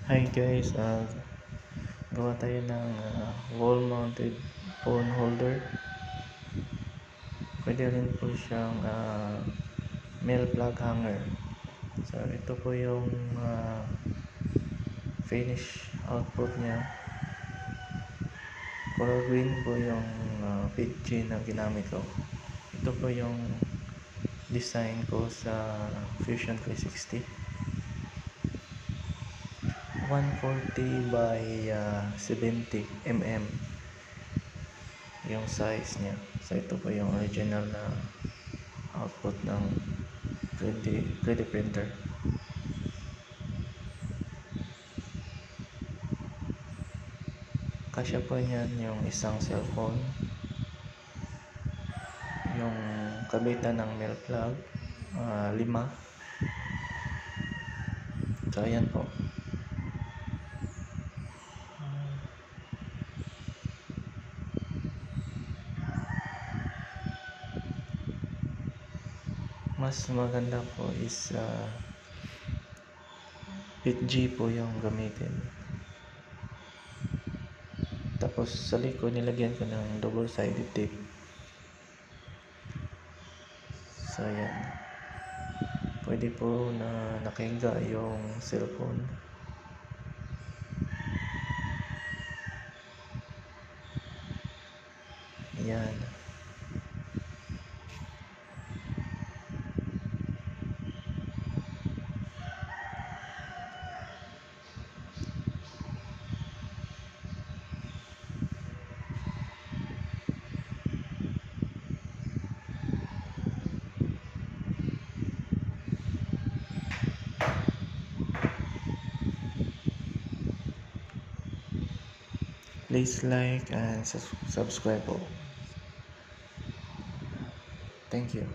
Hi guys, gawa tayo ng wall mounted phone holder. Pwede rin po siyang male plug hanger. So ito po yung finish output niya. Color green po yung PG na ginamit ko. Ito po yung design ko sa Fusion 360. 140 by 70 mm yung size niya. So ito po yung original na output ng 3D printer. Kasya po niyan yung isang cellphone, yung kabitan ng male plug, 5. So ayan po. Mas maganda po is PG po yung gamitin. Tapos sa likod nilagyan ko ng double-sided tape. So ayan. Pwede po na nakahiga yung cellphone. Ayan. Please like and subscribe po. Thank you.